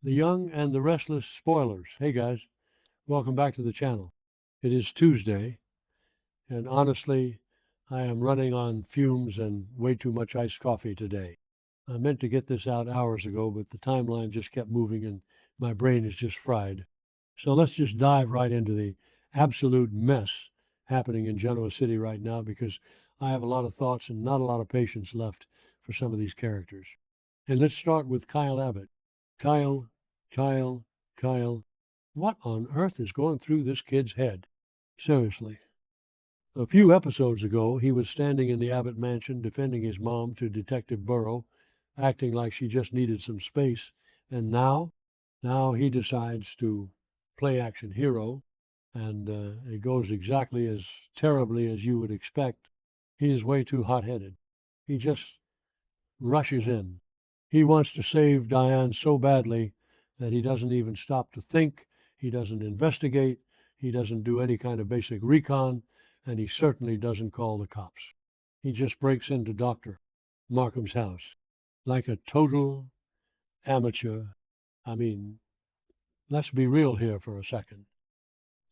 The Young and the Restless Spoilers. Hey guys, welcome back to the channel. It is Tuesday, and honestly, I am running on fumes and way too much iced coffee today. I meant to get this out hours ago, but the timeline just kept moving and my brain is just fried. So let's just dive right into the absolute mess happening in Genoa City right now because I have a lot of thoughts and not a lot of patience left for some of these characters. And let's start with Kyle Abbott. Kyle, Kyle, Kyle. What on earth is going through this kid's head? Seriously. A few episodes ago, he was standing in the Abbott mansion defending his mom to Detective Burrow, acting like she just needed some space. And now he decides to play action hero, and it goes exactly as terribly as you would expect. He is way too hot-headed. He just rushes in. He wants to save Diane so badly that he doesn't even stop to think, he doesn't investigate, he doesn't do any kind of basic recon, and he certainly doesn't call the cops. He just breaks into Dr. Markham's house like a total amateur. I mean, let's be real here for a second.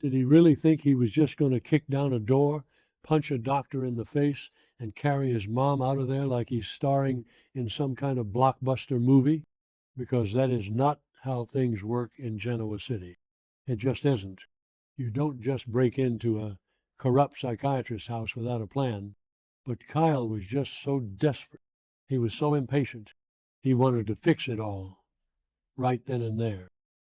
Did he really think he was just going to kick down a door, punch a doctor in the face, and carry his mom out of there like he's starring in some kind of blockbuster movie? Because that is not how things work in Genoa City. It just isn't. You don't just break into a corrupt psychiatrist's house without a plan. But Kyle was just so desperate. He was so impatient. He wanted to fix it all right then and there.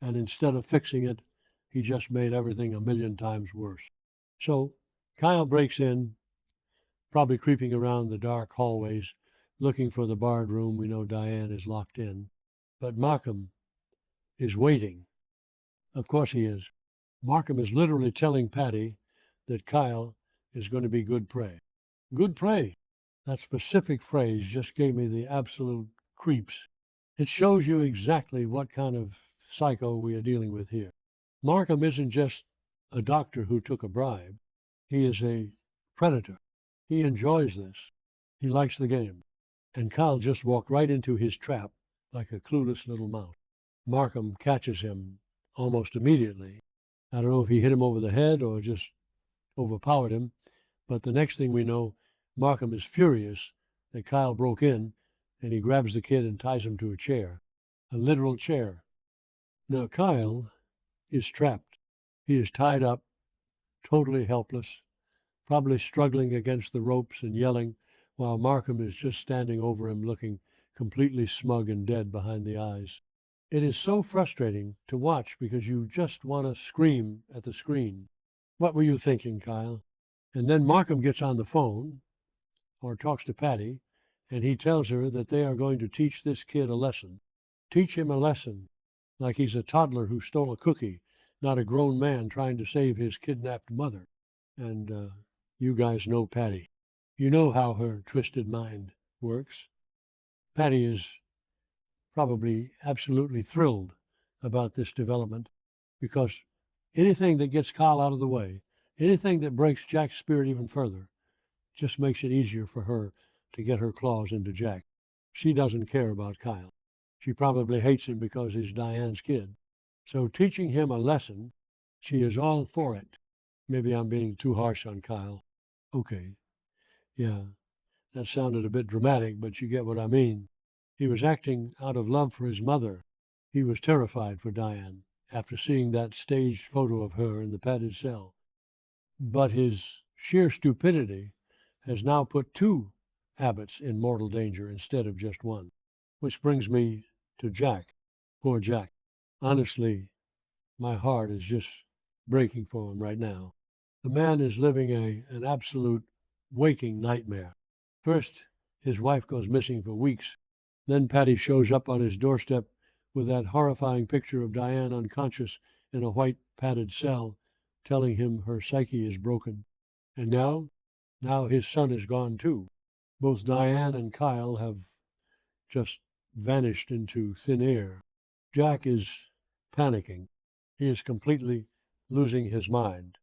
And instead of fixing it, he just made everything a million times worse. So Kyle breaks in, probably creeping around the dark hallways, looking for the barred room. We know Diane is locked in. But Markham is waiting. Of course he is. Markham is literally telling Patty that Kyle is going to be good prey. Good prey. That specific phrase just gave me the absolute creeps. It shows you exactly what kind of psycho we are dealing with here. Markham isn't just a doctor who took a bribe. He is a predator. He enjoys this. He likes the game. And Kyle just walked right into his trap like a clueless little mouse. Markham catches him almost immediately. I don't know if he hit him over the head or just overpowered him, but the next thing we know, Markham is furious that Kyle broke in, and he grabs the kid and ties him to a chair, a literal chair. Now Kyle is trapped. He is tied up, totally helpless, probably struggling against the ropes and yelling, while Markham is just standing over him looking completely smug and dead behind the eyes. It is so frustrating to watch because you just want to scream at the screen. What were you thinking, Kyle? And then Markham gets on the phone or talks to Patty, and he tells her that they are going to teach this kid a lesson. Teach him a lesson, like he's a toddler who stole a cookie, not a grown man trying to save his kidnapped mother. And you guys know Patty. You know how her twisted mind works. Patty is probably absolutely thrilled about this development because anything that gets Kyle out of the way, anything that breaks Jack's spirit even further, just makes it easier for her to get her claws into Jack. She doesn't care about Kyle. She probably hates him because he's Diane's kid. So teaching him a lesson, she is all for it. Maybe I'm being too harsh on Kyle. Okay, yeah, that sounded a bit dramatic, but you get what I mean. He was acting out of love for his mother. He was terrified for Diane after seeing that staged photo of her in the padded cell. But his sheer stupidity has now put two Abbotts in mortal danger instead of just one. Which brings me to Jack. Poor Jack. Honestly, my heart is just breaking for him right now. The man is living an absolute waking nightmare. First, his wife goes missing for weeks. Then Patty shows up on his doorstep with that horrifying picture of Diane unconscious in a white padded cell, telling him her psyche is broken. And now his son is gone too. Both Diane and Kyle have just vanished into thin air. Jack is panicking. He is completely losing his mind.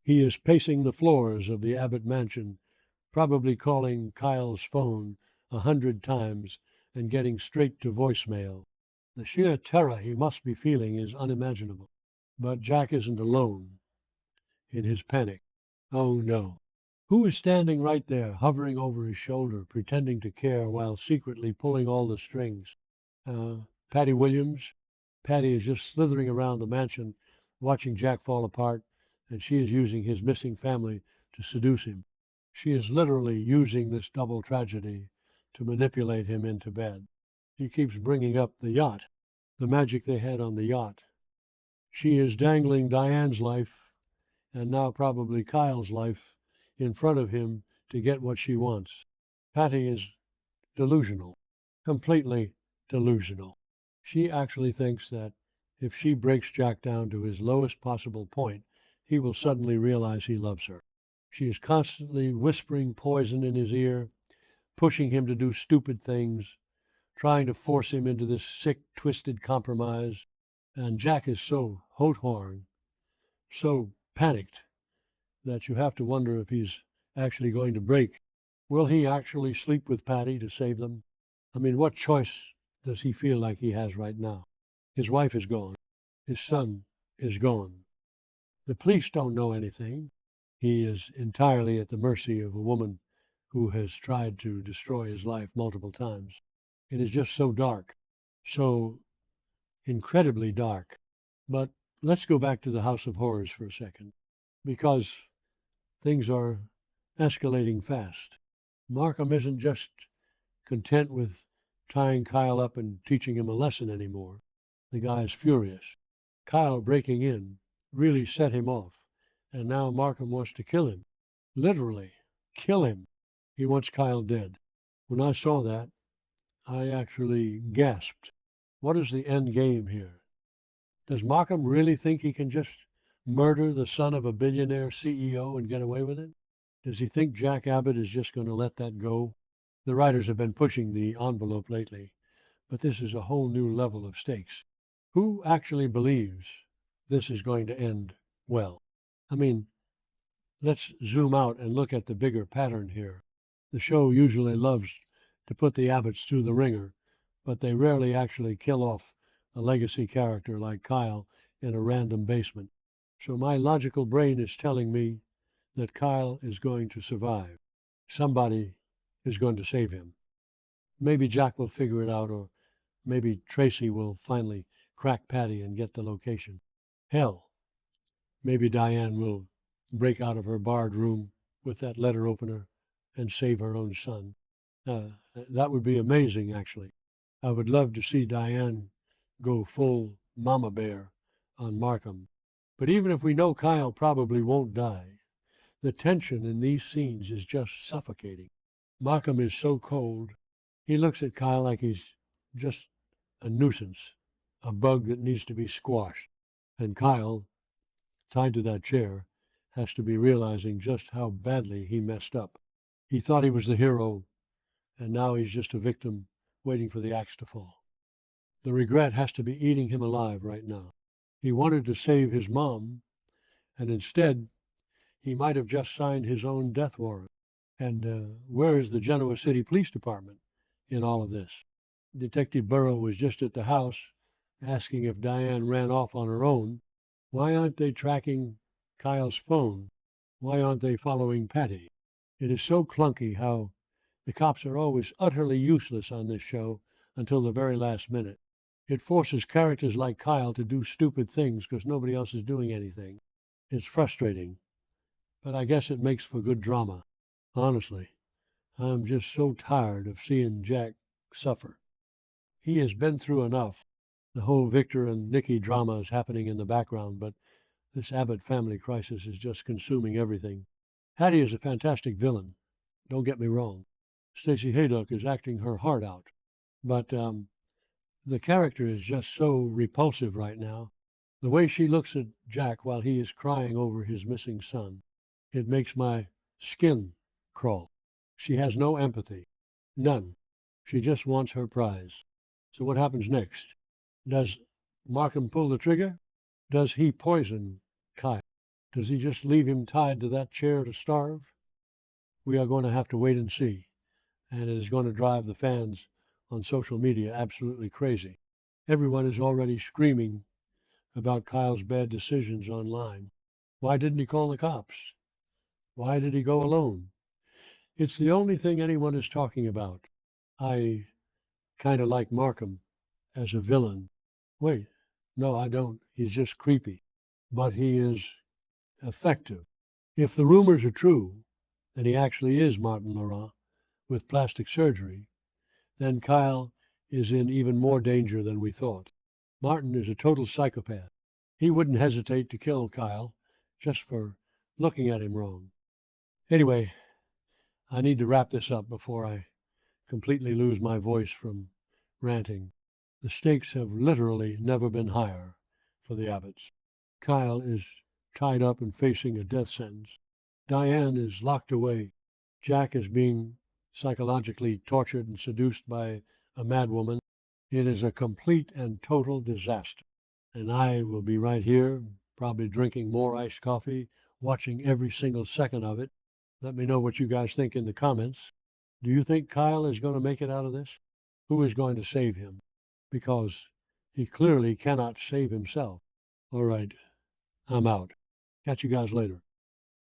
He is pacing the floors of the Abbott mansion, probably calling Kyle's phone 100 times and getting straight to voicemail. The sheer terror he must be feeling is unimaginable. But Jack isn't alone in his panic. Oh no. Who is standing right there, hovering over his shoulder, pretending to care while secretly pulling all the strings? Patty Williams. Patty is just slithering around the mansion, watching Jack fall apart, and she is using his missing family to seduce him. She is literally using this double tragedy to manipulate him into bed. He keeps bringing up the yacht, the magic they had on the yacht. She is dangling Diane's life, and now probably Kyle's life, in front of him to get what she wants. Patty is delusional, completely delusional. She actually thinks that if she breaks Jack down to his lowest possible point, he will suddenly realize he loves her. She is constantly whispering poison in his ear, pushing him to do stupid things, trying to force him into this sick, twisted compromise. And Jack is so hot-horn, so panicked, that you have to wonder if he's actually going to break. Will he actually sleep with Patty to save them? I mean, what choice does he feel like he has right now? His wife is gone. His son is gone. The police don't know anything. He is entirely at the mercy of a woman who has tried to destroy his life multiple times. It is just so dark, so incredibly dark. But let's go back to the House of Horrors for a second, because things are escalating fast. Markham isn't just content with tying Kyle up and teaching him a lesson anymore. The guy is furious. Kyle breaking in really set him off, and now Markham wants to kill him. Literally, kill him. He wants Kyle dead. When I saw that, I actually gasped. What is the end game here? Does Markham really think he can just murder the son of a billionaire CEO and get away with it? Does he think Jack Abbott is just going to let that go? The writers have been pushing the envelope lately, but this is a whole new level of stakes. Who actually believes this is going to end well? I mean, let's zoom out and look at the bigger pattern here. The show usually loves to put the Abbotts through the ringer, but they rarely actually kill off a legacy character like Kyle in a random basement. So my logical brain is telling me that Kyle is going to survive. Somebody is going to save him. Maybe Jack will figure it out, or maybe Tracy will finally crack Patty and get the location. Hell, maybe Diane will break out of her barred room with that letter opener and save her own son. That would be amazing, actually. I would love to see Diane go full mama bear on Markham. But even if we know Kyle probably won't die, the tension in these scenes is just suffocating. Markham is so cold. He looks at Kyle like he's just a nuisance, a bug that needs to be squashed. And Kyle, tied to that chair, has to be realizing just how badly he messed up. He thought he was the hero, and now he's just a victim waiting for the axe to fall. The regret has to be eating him alive right now. He wanted to save his mom, and instead, he might have just signed his own death warrant. And where is the Genoa City Police Department in all of this? Detective Burrow was just at the house asking if Diane ran off on her own. Why aren't they tracking Kyle's phone? Why aren't they following Patty? It is so clunky how the cops are always utterly useless on this show until the very last minute. It forces characters like Kyle to do stupid things because nobody else is doing anything. It's frustrating, but I guess it makes for good drama. Honestly, I'm just so tired of seeing Jack suffer. He has been through enough. The whole Victor and Nikki drama is happening in the background, but this Abbott family crisis is just consuming everything. Hattie is a fantastic villain. Don't get me wrong. Stacey Haydock is acting her heart out. But the character is just so repulsive right now. The way she looks at Jack while he is crying over his missing son, it makes my skin crawl. She has no empathy. None. She just wants her prize. So what happens next? Does Markham pull the trigger? Does he poison Kyle? Does he just leave him tied to that chair to starve? We are going to have to wait and see. And it is going to drive the fans on social media absolutely crazy. Everyone is already screaming about Kyle's bad decisions online. Why didn't he call the cops? Why did he go alone? It's the only thing anyone is talking about. I kind of like Markham as a villain. Wait, no, I don't. He's just creepy. But he is effective. If the rumors are true, and he actually is Martin Laurent with plastic surgery, then Kyle is in even more danger than we thought. Martin is a total psychopath. He wouldn't hesitate to kill Kyle just for looking at him wrong. Anyway, I need to wrap this up before I completely lose my voice from ranting. The stakes have literally never been higher for the Abbotts. Kyle is tied up and facing a death sentence. Diane is locked away. Jack is being psychologically tortured and seduced by a madwoman. It is a complete and total disaster. And I will be right here, probably drinking more iced coffee, watching every single second of it. Let me know what you guys think in the comments. Do you think Kyle is going to make it out of this? Who is going to save him? Because he clearly cannot save himself. All right, I'm out. Catch you guys later.